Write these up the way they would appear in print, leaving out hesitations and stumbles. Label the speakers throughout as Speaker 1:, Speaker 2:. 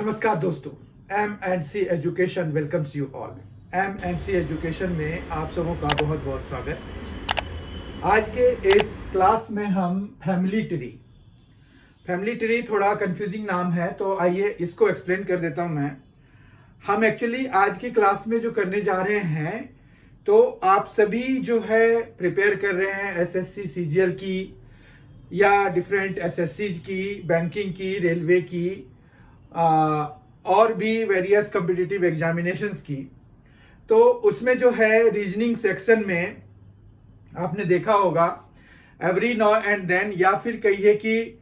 Speaker 1: नमस्कार दोस्तों, M&C education welcomes you all. M&C education में आप सबों का बहुत बहुत स्वागत। आज के इस क्लास में हम फैमिली ट्री थोड़ा कंफ्यूजिंग नाम है, तो आइए इसको एक्सप्लेन कर देता हूं मैं। हम एक्चुअली आज की क्लास में जो करने जा रहे हैं, तो आप सभी जो है प्रिपेयर कर रहे हैं SSC CGL की या डिफरेंट SSC की, बैंकिंग की, रेलवे की और भी वेरियस कॉम्पिटिटिव एग्जामिनेशंस की। तो उसमें जो है रीजनिंग सेक्शन में आपने देखा होगा एवरी नाउ एंड देन, या फिर कहिए कि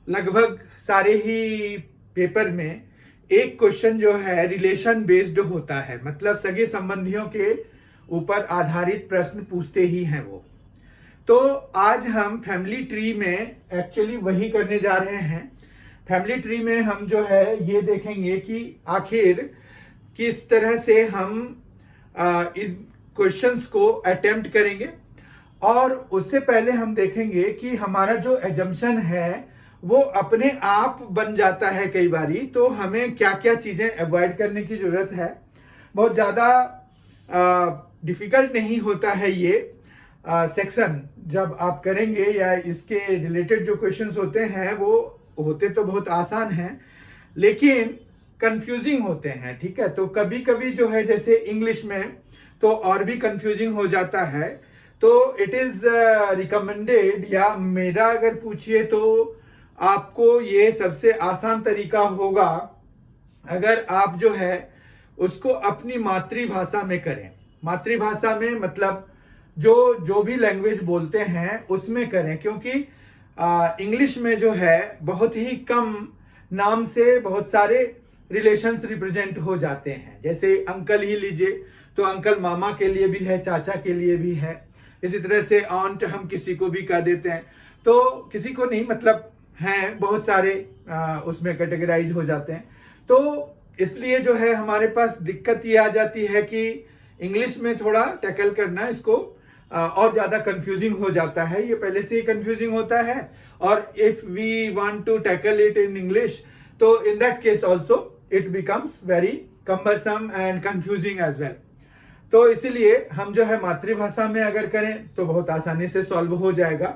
Speaker 1: लगभग सारे ही पेपर में एक क्वेश्चन जो है रिलेशन बेस्ड होता है, मतलब सगे संबंधियों के ऊपर आधारित प्रश्न पूछते ही हैं वो। तो आज हम फैमिली ट्री में एक्चुअली वही करने जा रहे हैं। फैमिली ट्री में हम जो है ये देखेंगे कि आखिर किस तरह से हम इन क्वेश्चंस को अटेम्प्ट करेंगे, और उससे पहले हम देखेंगे कि हमारा जो एजम्पशन है वो अपने आप बन जाता है कई बारी, तो हमें क्या क्या चीज़ें अवॉइड करने की ज़रूरत है। बहुत ज़्यादा डिफ़िकल्ट नहीं होता है ये सेक्शन जब आप करेंगे, या इसके रिलेटेड जो क्वेश्चंस होते हैं वो होते तो बहुत आसान हैं लेकिन कंफ्यूजिंग होते हैं, ठीक है। तो कभी कभी जो है जैसे इंग्लिश में तो और भी कंफ्यूजिंग हो जाता है, तो इट इज़ रिकमेंडेड, या मेरा अगर पूछिए तो आपको ये सबसे आसान तरीका होगा अगर आप जो है उसको अपनी मातृभाषा में करें। मातृभाषा में मतलब जो भी लैंग्वेज बोलते हैं उसमें करें, क्योंकि इंग्लिश में जो है बहुत ही कम नाम से बहुत सारे रिलेशंस रिप्रेजेंट हो जाते हैं। जैसे अंकल ही लीजिए, तो अंकल मामा के लिए भी है, चाचा के लिए भी है। इसी तरह से ऑन्ट हम किसी को भी कह देते हैं, तो किसी को नहीं, मतलब हैं बहुत सारे उसमें कैटेगराइज हो जाते हैं। तो इसलिए जो है हमारे पास दिक्कत ये आ जाती है कि इंग्लिश में थोड़ा टैकल करना इसको और ज़्यादा कंफ्यूजिंग हो जाता है। ये पहले से ही कंफ्यूजिंग होता है, और if we want to tackle it in English, तो in that case also it becomes very cumbersome and confusing as well. तो इसीलिए हम जो है मातृभाषा में अगर करें तो बहुत आसानी से सॉल्व हो जाएगा।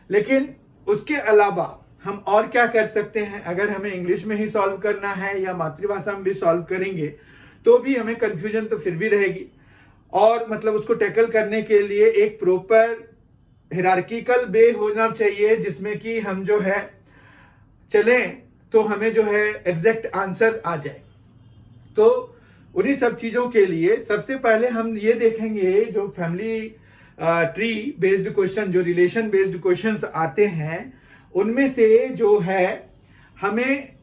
Speaker 1: लेकिन उसके अलावा हम और क्या कर सकते हैं, अगर हमें इंग्लिश में ही सॉल्व करना है या मातृभाषा में भी सॉल्व करेंगे तो भी हमें कंफ्यूजन तो फिर भी रहेगी, और मतलब उसको टैकल करने के लिए एक प्रॉपर हिरार्किकल वे होना चाहिए जिसमें कि हम जो है चलें तो हमें जो है एग्जैक्ट आंसर आ जाए। तो उन्हीं सब चीज़ों के लिए सबसे पहले हम ये देखेंगे जो फैमिली ट्री बेस्ड क्वेश्चन, जो रिलेशन बेस्ड क्वेश्चंस आते हैं, उनमें से जो है हमें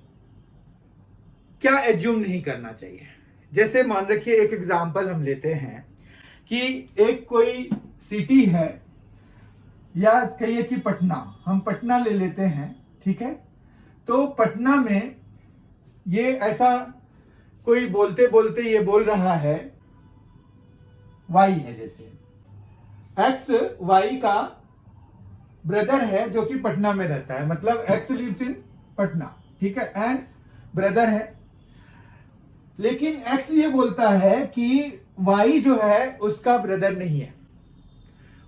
Speaker 1: क्या एज्यूम नहीं करना चाहिए। जैसे मान रखिए एक एग्जांपल हम लेते हैं कि एक कोई सिटी है, या कहिए कि पटना, हम पटना ले लेते हैं, ठीक है। तो पटना में ये ऐसा कोई बोलते बोलते ये बोल रहा है वाई है, जैसे एक्स वाई का ब्रदर है जो कि पटना में रहता है, मतलब एक्स लिव्स इन पटना, ठीक है, एंड ब्रदर है। लेकिन एक्स ये बोलता है कि वाई जो है उसका ब्रदर नहीं है,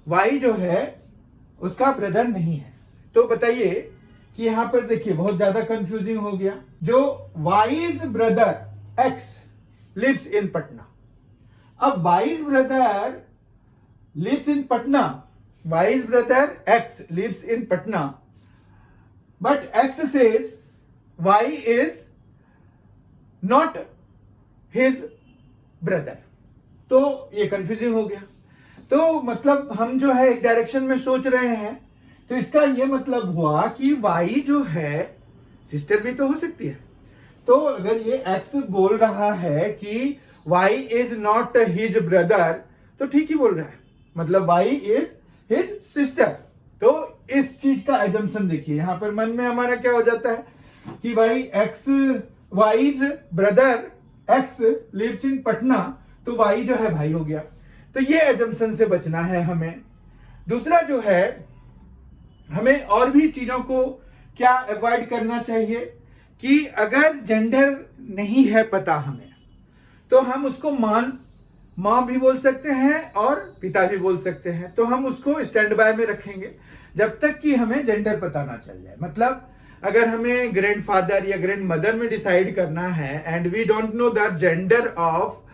Speaker 1: वाई जो है उसका ब्रदर नहीं है। तो बताइए कि यहां पर देखिए बहुत ज्यादा कंफ्यूजिंग हो गया। जो Y's brother X lives in Patna, अब Y's brother lives in Patna, Y's brother X lives in Patna, but X says Y is not his brother. तो ये कंफ्यूजिंग हो गया। तो मतलब हम जो है एक डायरेक्शन में सोच रहे हैं, तो इसका ये मतलब हुआ कि वाई जो है सिस्टर भी तो हो सकती है। तो अगर ये एक्स बोल रहा है कि Y is not his brother, तो ठीक ही बोल रहा है, मतलब वाई इज हिज सिस्टर। तो इस चीज का एजम्पशन देखिए, यहां पर मन में हमारा क्या हो जाता है कि भाई X Y's brother X lives in Patna, तो वाई जो है भाई हो गया। तो ये एजम्पशन से बचना है हमें। दूसरा जो है, हमें और भी चीजों को क्या अवॉइड करना चाहिए कि अगर जेंडर नहीं है पता हमें तो हम उसको माँ भी बोल सकते हैं और पिता भी बोल सकते हैं। तो हम उसको स्टैंड बाय में रखेंगे जब तक कि हमें जेंडर पता ना चल जाए। मतलब अगर हमें ग्रैंडफादर या ग्रैंड मदर में डिसाइड करना है and we don't know the gender of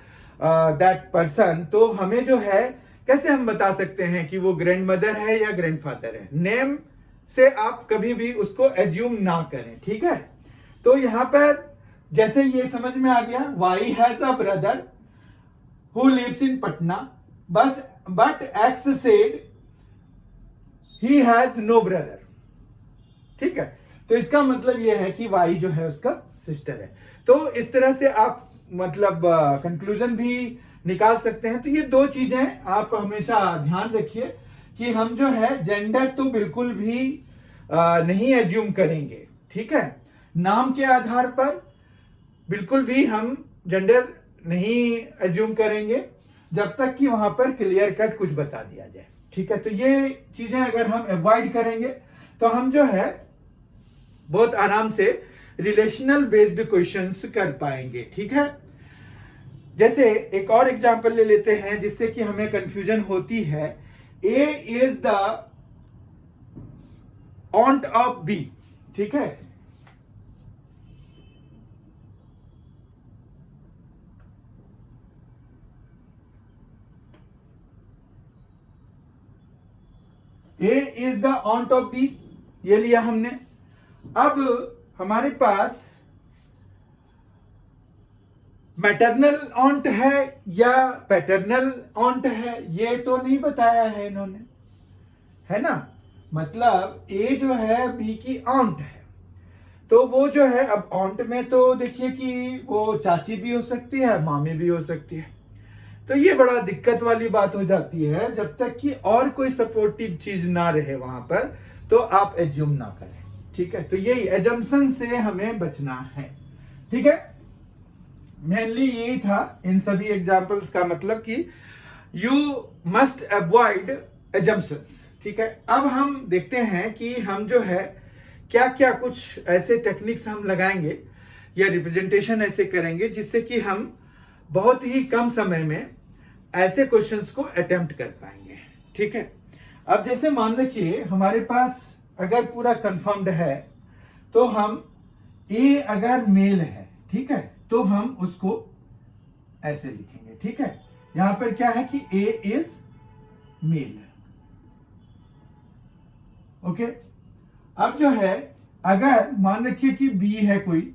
Speaker 1: that person, तो हमें जो है कैसे हम बता सकते हैं कि वो ग्रैंड मदर है या ग्रैंडफादर है। नेम से आप कभी भी उसको एज्यूम ना करें, ठीक है। तो यहां पर जैसे ये समझ में आ गया, Y has a brother who lives in Patna but X said he has no brother, ठीक है। तो इसका मतलब यह है कि वाई जो है उसका सिस्टर है। तो इस तरह से आप मतलब कंक्लूजन भी निकाल सकते हैं। तो ये दो चीजें आप हमेशा ध्यान रखिए कि हम जो है जेंडर तो बिल्कुल भी नहीं एज्यूम करेंगे, ठीक है। नाम के आधार पर बिल्कुल भी हम जेंडर नहीं एज्यूम करेंगे जब तक कि वहां पर क्लियर कट कुछ बता दिया जाए, ठीक है। तो ये चीजें अगर हम अवॉइड करेंगे तो हम जो है बहुत आराम से रिलेशनल बेस्ड क्वेश्चंस कर पाएंगे, ठीक है। जैसे एक और एग्जांपल ले लेते हैं जिससे कि हमें कंफ्यूजन होती है। A is the aunt of B, ठीक है। A is the aunt of B, ये लिया हमने। अब हमारे पास मैटरनल ऑन्ट है या पैटर्नल ऑन्ट है, ये तो नहीं बताया है इन्होंने, है ना। मतलब ए जो है बी की ऑन्ट है, तो वो जो है अब ऑन्ट में तो देखिए कि वो चाची भी हो सकती है, मामी भी हो सकती है। तो ये बड़ा दिक्कत वाली बात हो जाती है जब तक कि और कोई सपोर्टिव चीज ना रहे वहां पर, तो आप एज्यूम ना करें, ठीक है। तो यही एजम्पशन से हमें बचना है, ठीक है। मेनली यही था इन सभी एग्जांपल्स का मतलब कि यू मस्ट अवॉइड एजम्पशंस, ठीक है। अब हम देखते हैं कि हम जो है क्या क्या कुछ ऐसे टेक्निक्स हम लगाएंगे या रिप्रेजेंटेशन ऐसे करेंगे जिससे कि हम बहुत ही कम समय में ऐसे क्वेश्चंस को अटेम्प्ट कर पाएंगे, ठीक है। अब जैसे मान रखिए हमारे पास अगर पूरा कंफर्म्ड है तो हम ए अगर मेल है, ठीक है, तो हम उसको ऐसे लिखेंगे, ठीक है। यहां पर क्या है कि ए इज मेल, ओके। अब जो है अगर मान रखिए कि बी है कोई,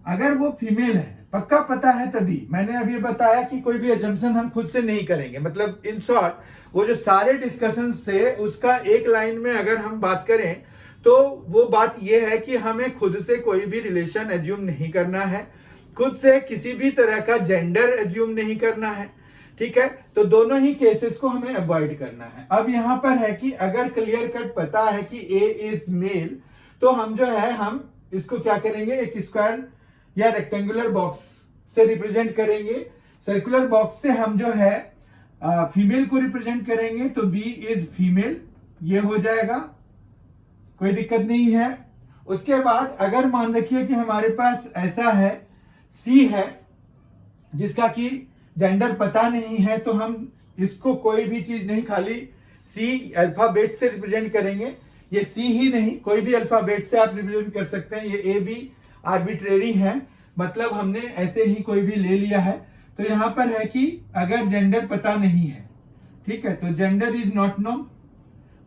Speaker 1: अगर वो फीमेल है, पक्का पता है तभी मैंने अभी बताया कि कोई भी एजम्पशन हम खुद से नहीं करेंगे। मतलब इन शॉर्ट वो जो सारे डिस्कशंस थे उसका एक लाइन में अगर हम बात करें तो वो बात ये है कि हमें खुद से कोई भी रिलेशन एज्यूम नहीं करना है, खुद से किसी भी तरह का जेंडर एज्यूम नहीं करना है, ठीक है। तो दोनों ही केसेस को हमें अवॉइड करना है। अब यहां पर है कि अगर क्लियर कट पता है कि ए इज मेल, तो हम जो है हम इसको क्या करेंगे, एक स्क्वायर या रेक्टेंगुलर बॉक्स से रिप्रेजेंट करेंगे। सर्कुलर बॉक्स से हम जो है फीमेल को रिप्रेजेंट करेंगे, तो बी इज फीमेल, ये हो जाएगा, कोई दिक्कत नहीं है। उसके बाद अगर मान रखिए कि हमारे पास ऐसा है सी है जिसका कि जेंडर पता नहीं है, तो हम इसको कोई भी चीज नहीं, खाली सी अल्फाबेट से रिप्रेजेंट करेंगे। ये सी ही नहीं, कोई भी अल्फाबेट से आप रिप्रेजेंट कर सकते हैं। ये ए बी आर्बिट्रेरी है, मतलब हमने ऐसे ही कोई भी ले लिया है। तो यहां पर है कि अगर जेंडर पता नहीं है, ठीक है, तो जेंडर इज नॉट नोन,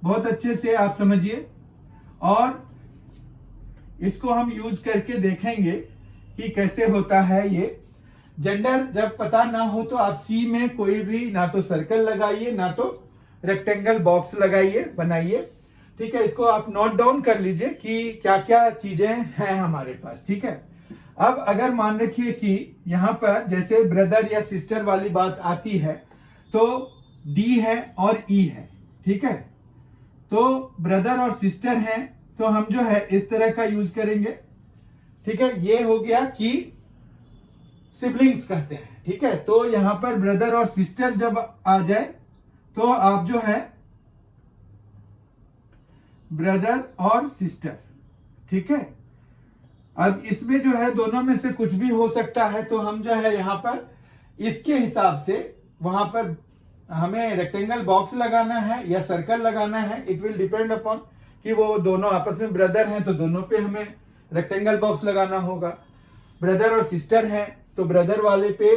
Speaker 1: बहुत अच्छे से आप समझिए। और इसको हम यूज करके देखेंगे कि कैसे होता है ये। जेंडर जब पता ना हो तो आप सी में कोई भी ना तो सर्कल लगाइए ना तो रेक्टेंगल बॉक्स लगाइए, बनाइए, ठीक है। इसको आप नोट डाउन कर लीजिए कि क्या क्या चीजें हैं हमारे पास, ठीक है। अब अगर मान रखिए कि यहां पर जैसे ब्रदर या सिस्टर वाली बात आती है तो डी है और ई है, ठीक है। तो ब्रदर और सिस्टर हैं तो हम जो है इस तरह का यूज करेंगे, ठीक है। ये हो गया कि सिबलिंग्स कहते हैं, ठीक है। तो यहां पर ब्रदर और सिस्टर जब आ जाए तो आप जो है ब्रदर और सिस्टर, ठीक है। अब इसमें जो है दोनों में से कुछ भी हो सकता है, तो हम जो है यहाँ पर इसके हिसाब से वहां पर हमें रेक्टेंगल बॉक्स लगाना है या सर्कल लगाना है। इट विल डिपेंड अपॉन कि वो दोनों आपस में ब्रदर हैं तो दोनों पे हमें रेक्टेंगल बॉक्स लगाना होगा। ब्रदर और सिस्टर हैं तो ब्रदर वाले पे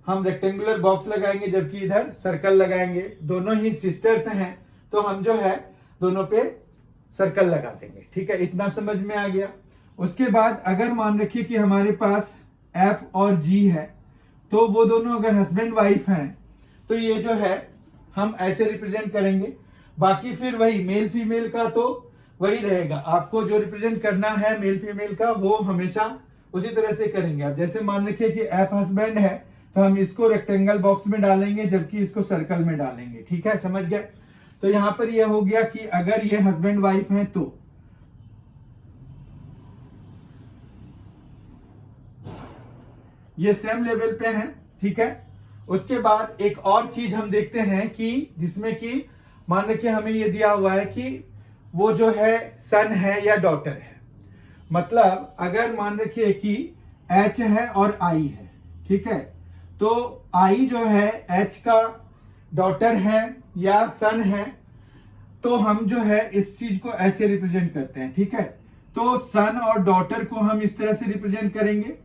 Speaker 1: हम रेक्टेंगुलर बॉक्स लगाएंगे, जबकि इधर सर्कल लगाएंगे। दोनों ही सिस्टर्स हैं तो हम जो है दोनों पे सर्कल लगा देंगे। ठीक है, इतना समझ में आ गया। उसके बाद अगर मान रखिए कि हमारे पास एफ और जी है, तो वो दोनों अगर हस्बैंड वाइफ हैं तो ये जो है हम ऐसे रिप्रेजेंट करेंगे। बाकी फिर वही मेल फीमेल का तो वही रहेगा, आपको जो रिप्रेजेंट करना है मेल फीमेल का वो हमेशा उसी तरह से करेंगे। अब जैसे मान रखिए कि एफ हस्बैंड है तो हम इसको रेक्टेंगल बॉक्स में डालेंगे, जबकि इसको सर्कल में डालेंगे। ठीक है, समझ गए। तो यहां पर यह हो गया कि अगर ये हस्बैंड वाइफ हैं तो ये सेम लेवल पे हैं। ठीक है, उसके बाद एक और चीज हम देखते हैं कि जिसमें कि मान रखिए हमें ये दिया हुआ है कि वो जो है सन है या डॉटर है। मतलब अगर मान रखिए कि एच है और आई है, ठीक है, तो आई जो है एच का डॉटर है या सन है, तो हम जो है इस चीज को ऐसे रिप्रेजेंट करते हैं। ठीक है, तो सन और डॉटर को हम इस तरह से रिप्रेजेंट करेंगे।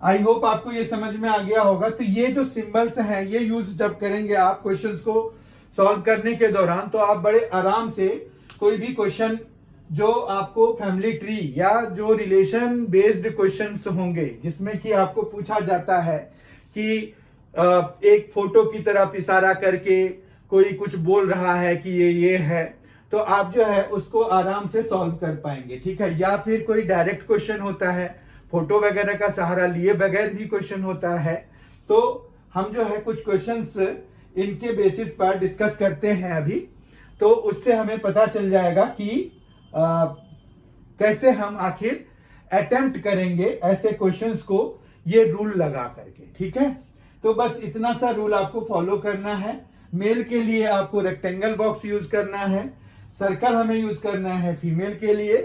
Speaker 1: आई होप आपको ये समझ में आ गया होगा। तो ये जो सिंबल्स हैं ये यूज जब करेंगे आप क्वेश्चंस को सॉल्व करने के दौरान, तो आप बड़े आराम से कोई भी क्वेश्चन जो आपको फैमिली ट्री या जो रिलेशन बेस्ड क्वेश्चंस होंगे जिसमें कि आपको पूछा जाता है कि एक फोटो की तरफ इशारा करके कोई कुछ बोल रहा है कि ये है, तो आप जो है उसको आराम से सॉल्व कर पाएंगे। ठीक है, या फिर कोई डायरेक्ट क्वेश्चन होता है, फोटो वगैरह का सहारा लिए बगैर भी क्वेश्चन होता है, तो हम जो है कुछ क्वेश्चंस इनके बेसिस पर डिस्कस करते हैं अभी। तो उससे हमें पता चल जाएगा कि कैसे हम आखिर अटेम्प्ट करेंगे ऐसे क्वेश्चंस को ये रूल लगा करके। ठीक है, तो बस इतना सा रूल आपको फॉलो करना है। मेल के लिए आपको रेक्टेंगल बॉक्स यूज करना है, सर्कल हमें यूज करना है फीमेल के लिए।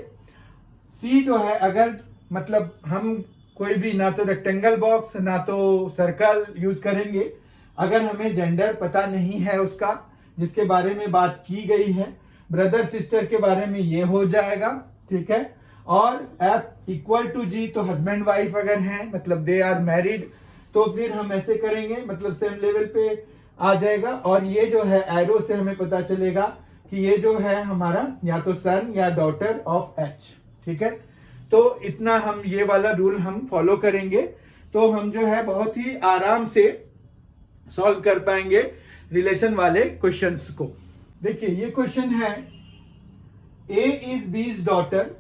Speaker 1: सी जो है अगर मतलब हम कोई भी ना तो रेक्टेंगल बॉक्स ना तो सर्कल यूज करेंगे अगर हमें जेंडर पता नहीं है उसका, जिसके बारे में बात की गई है। ब्रदर सिस्टर के बारे में ये हो जाएगा। ठीक है, और एफ इक्वल टू जी तो हस्बैंड वाइफ अगर हैं मतलब दे आर मैरिड, तो फिर हम ऐसे करेंगे मतलब सेम लेवल पे आ जाएगा। और ये जो है एरो से हमें पता चलेगा कि ये जो है हमारा या तो सन या डॉटर ऑफ एच। ठीक है, तो इतना हम ये वाला रूल हम फॉलो करेंगे तो हम जो है बहुत ही आराम से सॉल्व कर पाएंगे रिलेशन वाले क्वेश्चंस को। देखिए ये क्वेश्चन है, A is B's daughter,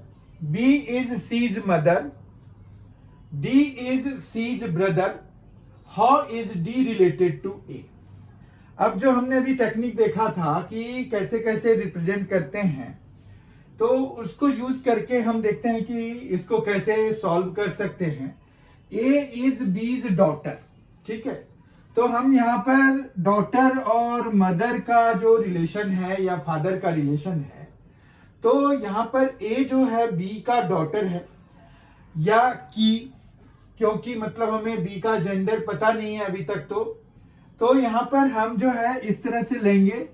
Speaker 1: B is C's mother, D is C's brother, how is D related to A. अब जो हमने अभी टेक्निक देखा था कि कैसे कैसे रिप्रेजेंट करते हैं, तो उसको यूज करके हम देखते हैं कि इसको कैसे सॉल्व कर सकते हैं। ए इज बीज डॉटर, ठीक है, तो हम यहाँ पर डॉटर और मदर का जो रिलेशन है या फादर का रिलेशन है, तो यहाँ पर ए जो है बी का डॉटर है या की, क्योंकि मतलब हमें बी का जेंडर पता नहीं है अभी तक, तो यहाँ पर हम जो है इस तरह से लेंगे,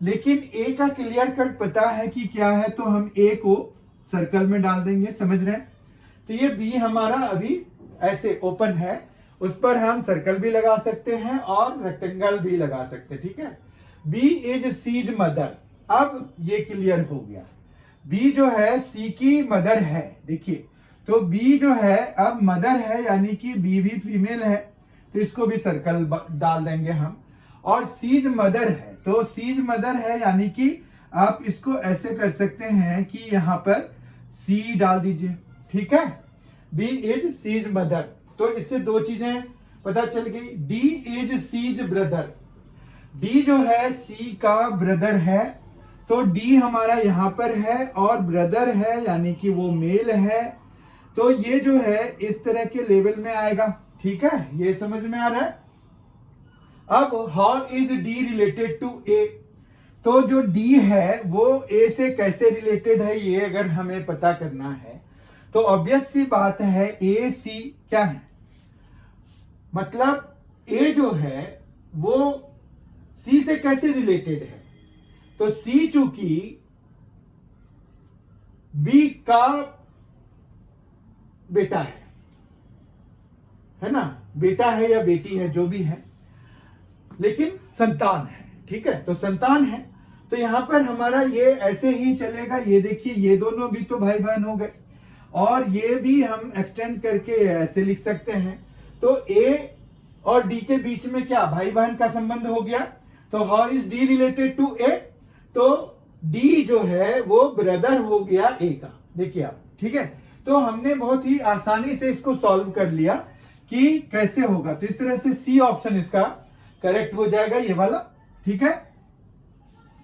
Speaker 1: लेकिन ए का क्लियर कट पता है कि क्या है, तो हम ए को सर्कल में डाल देंगे। समझ रहे हैं? तो ये बी हमारा अभी ऐसे ओपन है, उस पर हम सर्कल भी लगा सकते हैं और रेक्टेंगल भी लगा सकते हैं। ठीक है, बी इज सीज मदर, अब ये क्लियर हो गया। बी जो है सी की मदर है, देखिए, तो बी जो है अब मदर है, यानी कि बी भी फीमेल है, तो इसको भी सर्कल डाल देंगे हम। और सीज मदर है, तो सीज मदर है, यानी कि आप इसको ऐसे कर सकते हैं कि यहां पर सी डाल दीजिए। ठीक है, बी इज सीज मदर, तो इससे दो चीजें पता चल गई। D is C's brother, D जो है सी का ब्रदर है, तो डी हमारा यहां पर है और ब्रदर है, यानी कि वो मेल है, तो ये जो है इस तरह के लेवल में आएगा। ठीक है, ये समझ में आ रहा है। अब how is D related to A, तो जो डी है वो ए से कैसे रिलेटेड है, ये अगर हमें पता करना है तो ऑब्वियस सी बात है ए सी क्या है, मतलब ए जो है वो सी से कैसे रिलेटेड है। तो सी चूंकि बी का बेटा है ना, बेटा है या बेटी है जो भी है, लेकिन संतान है, ठीक है। तो संतान है तो यहां पर हमारा ये ऐसे ही चलेगा। ये देखिए ये दोनों भी तो भाई बहन हो गए, और ये भी हम एक्सटेंड करके ऐसे लिख सकते हैं। तो ए और डी के बीच में क्या भाई बहन का संबंध हो गया। तो how is D related to A, तो डी जो है वो ब्रदर हो गया ए का, देखिए आप, ठीक है। तो हमने बहुत ही आसानी से इसको सॉल्व कर लिया कि कैसे होगा। तो इस तरह से सी ऑप्शन इसका करेक्ट हो जाएगा, ये वाला, ठीक है।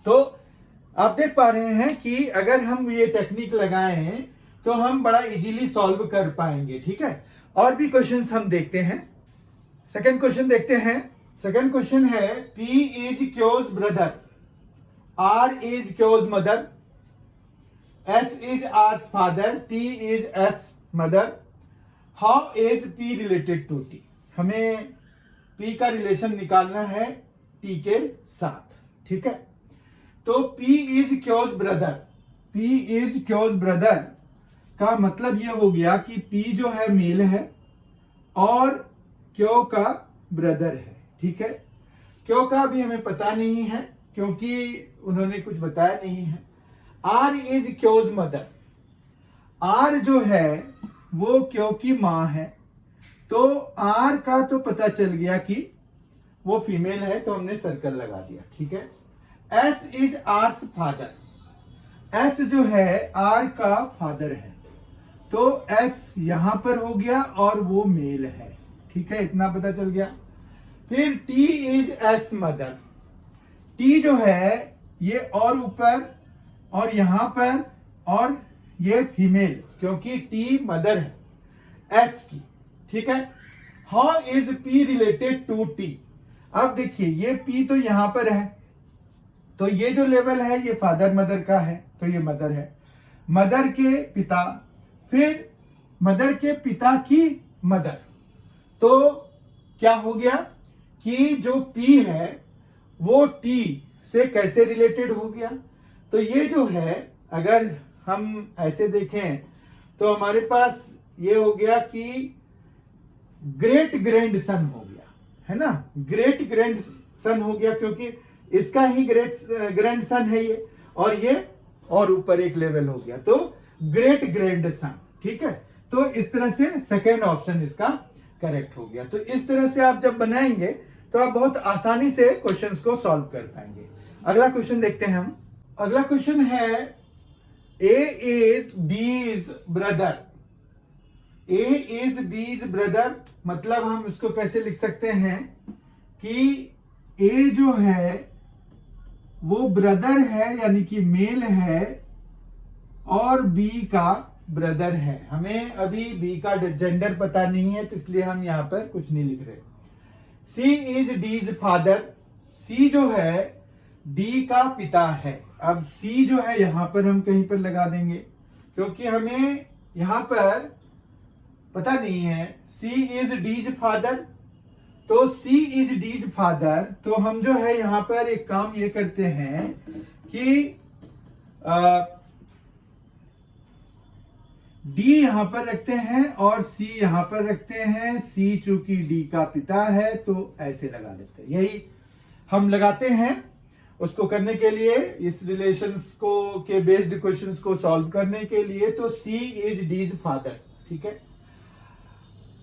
Speaker 1: तो आप देख पा रहे हैं कि अगर हम ये टेक्निक लगाएं तो हम बड़ा इजीली सॉल्व कर पाएंगे, ठीक है। और भी क्वेश्चंस हम देखते हैं। सेकंड क्वेश्चन देखते हैं। सेकंड क्वेश्चन है P is Q's brother, R is Q's mother, S is R's father, T is S mother, how is P related to T. हमें पी का रिलेशन निकालना है टी के साथ, ठीक है। तो P is Q's brother, P is Q's brother का मतलब ये हो गया कि P जो है मेल है और क्यों का ब्रदर है, ठीक है। क्यों का भी हमें पता नहीं है क्योंकि उन्होंने कुछ बताया नहीं है। R is Q's mother, R जो है वो क्यों की मां है, तो R का तो पता चल गया कि वो फीमेल है, तो हमने सर्कल लगा दिया, ठीक है। S is R's father, S जो है R का फादर है, तो S यहां पर हो गया और वो मेल है, ठीक है, इतना पता चल गया। फिर T is S mother, T जो है ये और ऊपर और यहां पर, और ये फीमेल क्योंकि T मदर है S की, ठीक है। How is P related to T। अब देखिए ये P तो यहां पर है, तो ये जो लेवल है ये फादर मदर का है, तो ये मदर है, मदर के पिता, फिर मदर के पिता की मदर। तो क्या हो गया कि जो P है वो T से कैसे रिलेटेड हो गया। तो ये जो है अगर हम ऐसे देखें तो हमारे पास ये हो गया कि ग्रेट ग्रैंड सन हो गया, है ना, ग्रेट ग्रैंड सन हो गया क्योंकि इसका ही ग्रैंड सन है ये, और ये और ऊपर एक लेवल हो गया, तो ग्रेट ग्रैंड सन, ठीक है। तो इस तरह से सेकेंड ऑप्शन इसका करेक्ट हो गया। तो इस तरह से आप जब बनाएंगे तो आप बहुत आसानी से क्वेश्चंस को सॉल्व कर पाएंगे। अगला क्वेश्चन देखते हैं हम। अगला क्वेश्चन है ए इज बीज ब्रदर, ए इज बीज ब्रदर मतलब हम इसको कैसे लिख सकते हैं कि ए जो है वो ब्रदर है यानी कि मेल है और बी का ब्रदर है। हमें अभी बी का जेंडर पता नहीं है तो इसलिए हम यहां पर कुछ नहीं लिख रहे। सी इज डीज फादर, सी जो है डी का पिता है। अब सी जो है यहां पर हम कहीं पर लगा देंगे क्योंकि हमें यहां पर पता नहीं है। सी इज डीज फादर, तो सी इज डीज फादर, तो हम जो है यहां पर एक काम ये करते हैं कि डी यहां पर रखते हैं और सी यहां पर रखते हैं। सी चूंकि डी का पिता है तो ऐसे लगा देते हैं, यही हम लगाते हैं। उसको करने के लिए इस रिलेशंस को के बेस्ड क्वेश्चंस को सॉल्व करने के लिए तो सी इज डीज फादर, ठीक है।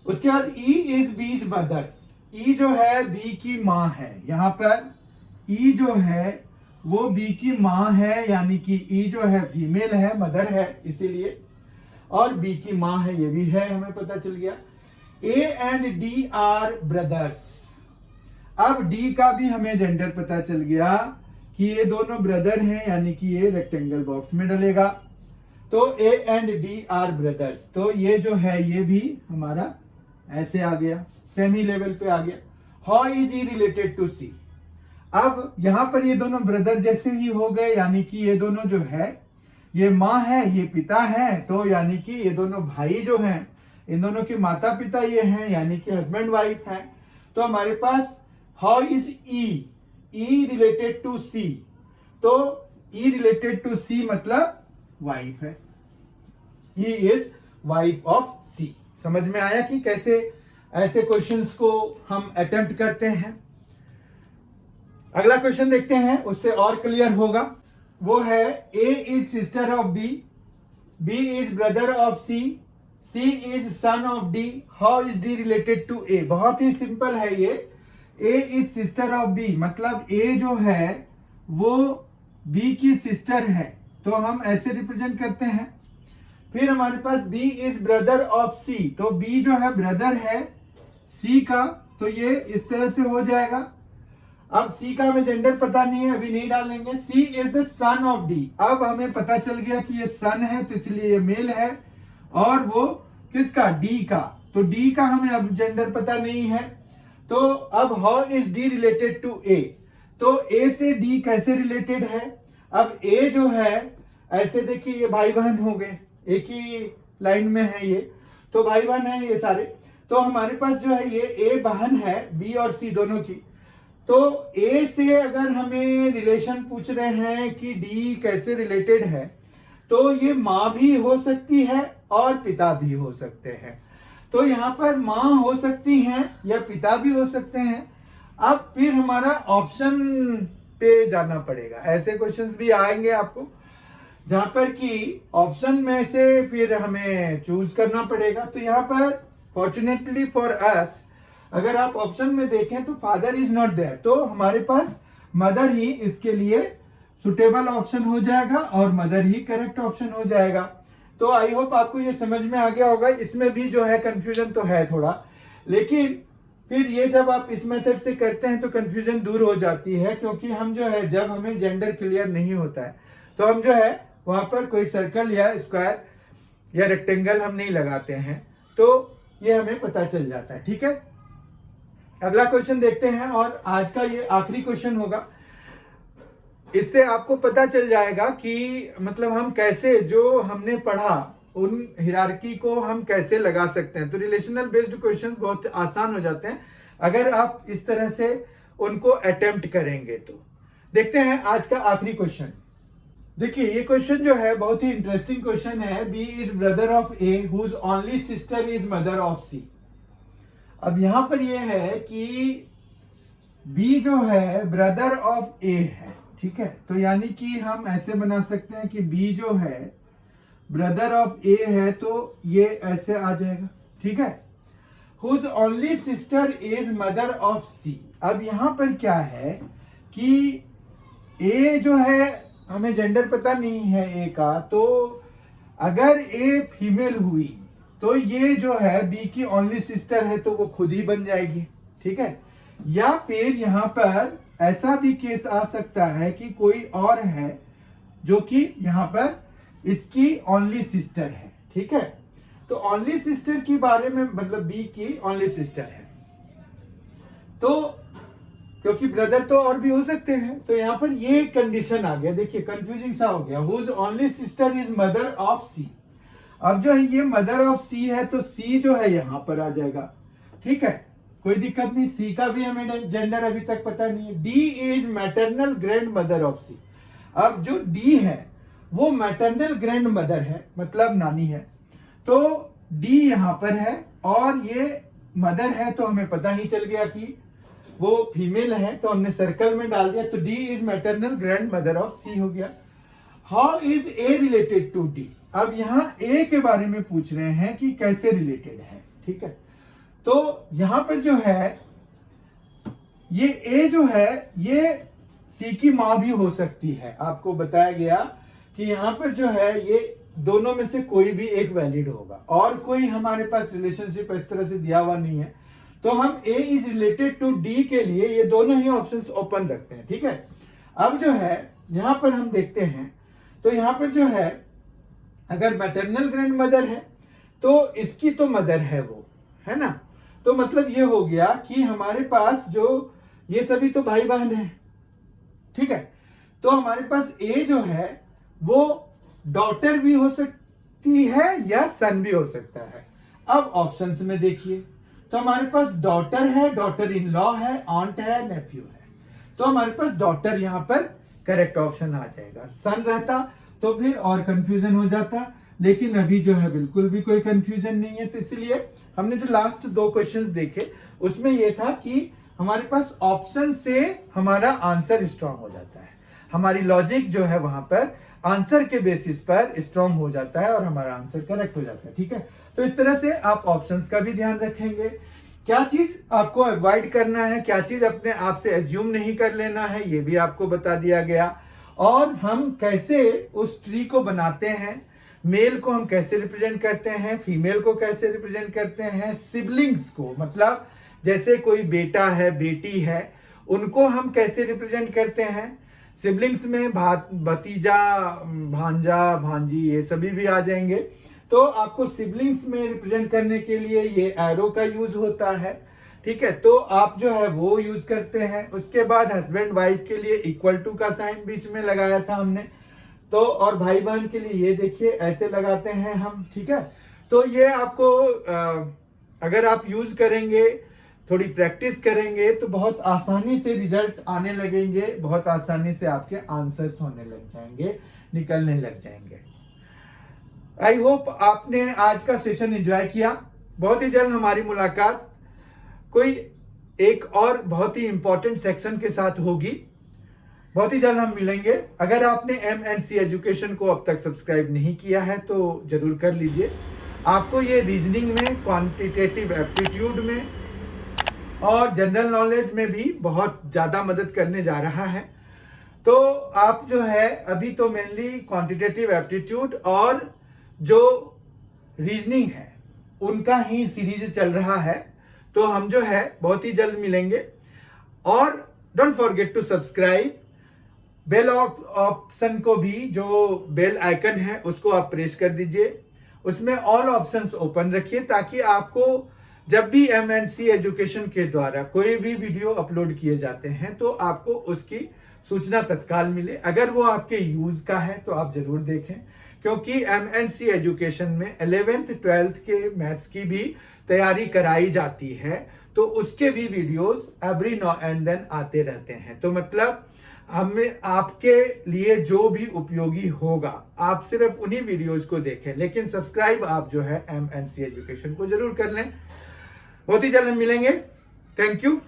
Speaker 1: उसके बाद ई इज बीज मदर, ई जो है बी की मां है। यहां पर ई जो है वो बी की मां है यानी कि ई जो है फीमेल है, मदर है इसीलिए, और बी की मां है ये भी है, हमें पता चल गया। A and D R brothers, अब डी का भी हमें जेंडर पता चल गया कि ये दोनों ब्रदर हैं यानी कि ये रेक्टेंगल बॉक्स में डलेगा। तो A and D R brothers, तो ये जो है ये भी हमारा ऐसे आ गया, सेमी लेवल पे आ गया। How is E related to C, अब यहाँ पर ये दोनों ब्रदर जैसे ही हो गए, यानी कि ये दोनों जो है, ये माँ है, ये पिता है, तो यानी कि ये दोनों भाई जो हैं, इन दोनों के माता पिता ये हैं, यानी कि हस्बैंड वाइफ है। तो हमारे पास how is E related to C, तो ई रिलेटेड टू सी मतलब वाइफ है, he is wife of C. समझ में आया कि कैसे ऐसे क्वेश्चंस को हम अटेम्प्ट करते हैं। अगला क्वेश्चन देखते हैं, उससे और क्लियर होगा। वो है A is sister of B is brother of C is son of D, how is D related to A. बहुत ही सिंपल है ये। A is sister of B मतलब ए जो है वो बी की सिस्टर है, तो हम ऐसे रिप्रेजेंट करते हैं। फिर हमारे पास बी इज ब्रदर ऑफ सी, तो बी जो है ब्रदर है सी का, तो ये इस तरह से हो जाएगा। अब सी का हमें जेंडर पता नहीं है, अभी नहीं डालेंगे। C is the son of D, अब हमें पता चल गया कि ये सन है तो इसलिए ये मेल है, और वो किसका, डी का, तो डी का हमें अब जेंडर पता नहीं है। तो अब how is D related to A, तो ए से डी कैसे रिलेटेड है। अब ए जो है ऐसे देखिए, ये भाई बहन हो गए, एक ही लाइन में है ये, तो भाई बहन है ये सारे। तो हमारे पास जो है ये ए बहन है बी और सी दोनों की, तो ए से अगर हमें रिलेशन पूछ रहे हैं कि डी कैसे रिलेटेड है, तो ये माँ भी हो सकती है और पिता भी हो सकते हैं। तो यहाँ पर माँ हो सकती हैं या पिता भी हो सकते हैं। अब फिर हमारा ऑप्शन पे जाना पड़ेगा, ऐसे क्वेश्चंस भी आएंगे आपको जहां पर कि ऑप्शन में से फिर हमें चूज करना पड़ेगा। तो यहाँ पर फॉर्चुनेटली फॉर अस अगर आप ऑप्शन में देखें तो फादर इज नॉट देयर, तो हमारे पास मदर ही इसके लिए सुटेबल ऑप्शन हो जाएगा और मदर ही करेक्ट ऑप्शन हो जाएगा। तो आई होप आपको ये समझ में आ गया होगा। इसमें भी जो है कंफ्यूजन तो है थोड़ा, लेकिन फिर ये जब आप इस मेथड से करते हैं तो कंफ्यूजन दूर हो जाती है, क्योंकि हम जो है जब हमें जेंडर क्लियर नहीं होता है तो हम जो है वहां पर कोई सर्कल या स्क्वायर या रेक्टेंगल हम नहीं लगाते हैं, तो ये हमें पता चल जाता है। ठीक है, अगला क्वेश्चन देखते हैं और आज का ये आखिरी क्वेश्चन होगा। इससे आपको पता चल जाएगा कि मतलब हम कैसे जो हमने पढ़ा उन हिरार्की को हम कैसे लगा सकते हैं। तो रिलेशनल बेस्ड क्वेश्चन बहुत आसान हो जाते हैं अगर आप इस तरह से उनको अटेम्प्ट करेंगे। तो देखते हैं आज का आखिरी क्वेश्चन। देखिए ये क्वेश्चन जो है बहुत ही इंटरेस्टिंग क्वेश्चन है। B is brother of A whose only sister is mother of C. अब यहां पर ये है कि बी जो है ब्रदर ऑफ ए है, ठीक है, तो यानी कि हम ऐसे बना सकते हैं कि बी जो है ब्रदर ऑफ ए है, तो ये ऐसे आ जाएगा। ठीक है, whose only sister is mother of C. अब यहां पर क्या है कि ए जो है हमें जेंडर पता नहीं है ए का, तो अगर ए फीमेल हुई तो ये जो है बी की ओनली सिस्टर है तो वो खुद ही बन जाएगी। ठीक है, या फिर यहां पर ऐसा भी केस आ सकता है कि कोई और है जो कि यहां पर इसकी ओनली सिस्टर है। ठीक है, तो ओनली सिस्टर के बारे में मतलब बी की ओनली सिस्टर है, तो क्योंकि ब्रदर तो और भी हो सकते हैं, तो यहां पर ये कंडीशन आ गया। देखिए कंफ्यूजिंग सा हो गया, whose only sister is mother of C. अब जो है ये मदर ऑफ सी है तो सी जो है यहां पर आ जाएगा। ठीक है, कोई दिक्कत नहीं, सी का भी हमें जेंडर अभी तक पता नहीं है। D is maternal grandmother of C. अब जो डी है वो मैटरनल ग्रैंड मदर है, मतलब नानी है, तो डी यहां पर है और ये मदर है, तो हमें पता ही चल गया कि वो फीमेल है, तो हमने सर्कल में डाल दिया, तो D is maternal grandmother of C हो गया। How is A related to D. अब यहां ए के बारे में पूछ रहे हैं कि कैसे रिलेटेड है। ठीक है, तो यहां पर जो है ये ए जो है ये सी की मां भी हो सकती है। आपको बताया गया कि यहां पर जो है ये दोनों में से कोई भी एक वैलिड होगा, और कोई हमारे पास रिलेशनशिप इस तरह से दिया हुआ नहीं है, तो हम ए इज रिलेटेड टू डी के लिए ये दोनों ही ऑप्शंस ओपन रखते हैं। ठीक है, अब जो है यहां पर हम देखते हैं, तो यहां पर जो है अगर मैटरनल ग्रैंड मदर है तो इसकी तो मदर है वो, है ना, तो मतलब ये हो गया कि हमारे पास जो ये सभी तो भाई बहन है, ठीक है। तो हमारे पास ए जो है वो डॉटर भी हो सकती है या सन भी हो सकता है। अब ऑप्शंस में देखिए, तो हमारे पास डॉटर है, डॉटर इन लॉ है, ऑन्ट है, नेफ्यू है। तो हमारे पास डॉटर यहां पर करेक्ट ऑप्शन आ जाएगा। सन रहता तो फिर और कंफ्यूजन हो जाता, लेकिन अभी जो है बिल्कुल भी कोई कंफ्यूजन नहीं है। तो इसलिए हमने जो लास्ट 2 क्वेश्चंस देखे उसमें यह था कि हमारे पास ऑप्शन से हमारा आंसर स्ट्रांग हो जाता है, हमारी लॉजिक जो है वहां पर आंसर के बेसिस पर स्ट्रांग हो जाता है और हमारा आंसर करेक्ट हो जाता है। ठीक है, तो इस तरह से आप ऑप्शंस का भी ध्यान रखेंगे, क्या चीज आपको अवॉइड करना है, क्या चीज अपने आप से एज्यूम नहीं कर लेना है, ये भी आपको बता दिया गया। और हम कैसे उस ट्री को बनाते हैं, मेल को हम कैसे रिप्रेजेंट करते हैं, फीमेल को कैसे रिप्रेजेंट करते हैं, सिबलिंग्स को मतलब जैसे कोई बेटा है, बेटी है, उनको हम कैसे रिप्रेजेंट करते हैं। सिबलिंग्स में भतीजा, भांजा, भांजी ये सभी भी आ जाएंगे। तो आपको सिबलिंग्स में रिप्रेजेंट करने के लिए ये एरो का यूज होता है। ठीक है, तो आप जो है वो यूज करते हैं। उसके बाद हस्बैंड वाइफ के लिए इक्वल टू का साइन बीच में लगाया था हमने, तो और भाई बहन के लिए ये देखिए ऐसे लगाते हैं हम। ठीक है, तो ये आपको अगर आप यूज करेंगे, थोड़ी प्रैक्टिस करेंगे तो बहुत आसानी से रिजल्ट आने लगेंगे, बहुत आसानी से आपके आंसर्स होने लग जाएंगे, निकलने लग जाएंगे। आई होप आपने आज का सेशन एंजॉय किया। बहुत ही जल्द हमारी मुलाकात कोई एक और बहुत ही इंपॉर्टेंट सेक्शन के साथ होगी। बहुत ही जल्द हम मिलेंगे। अगर आपने M&C एजुकेशन को अब तक सब्सक्राइब नहीं किया है तो जरूर कर लीजिए। आपको ये रीजनिंग में, क्वांटिटेटिव एप्टीट्यूड में और जनरल नॉलेज में भी बहुत ज्यादा मदद करने जा रहा है। तो आप जो है अभी तो मेनली क्वांटिटेटिव एप्टीट्यूड और जो रीजनिंग है उनका ही सीरीज चल रहा है। तो हम जो है बहुत ही जल्द मिलेंगे। और don't forget to subscribe, bell option को भी, जो बेल आइकन है उसको आप प्रेस कर दीजिए, उसमें ऑल ऑप्शंस ओपन रखिए ताकि आपको जब भी M&C एजुकेशन के द्वारा कोई भी वीडियो अपलोड किए जाते हैं तो आपको उसकी सूचना तत्काल मिले। अगर वो आपके यूज का है तो आप जरूर देखें, क्योंकि M&C एजुकेशन में 11th 12th के मैथ्स की भी तैयारी कराई जाती है, तो उसके भी videos every now and then आते रहते हैं। तो मतलब हमें आपके लिए जो भी उपयोगी होगा आप सिर्फ उन्हीं वीडियोस को देखें, लेकिन सब्सक्राइब आप जो है M&C एजुकेशन को जरूर कर लें। बहुत ही जल्द हम मिलेंगे। Thank you.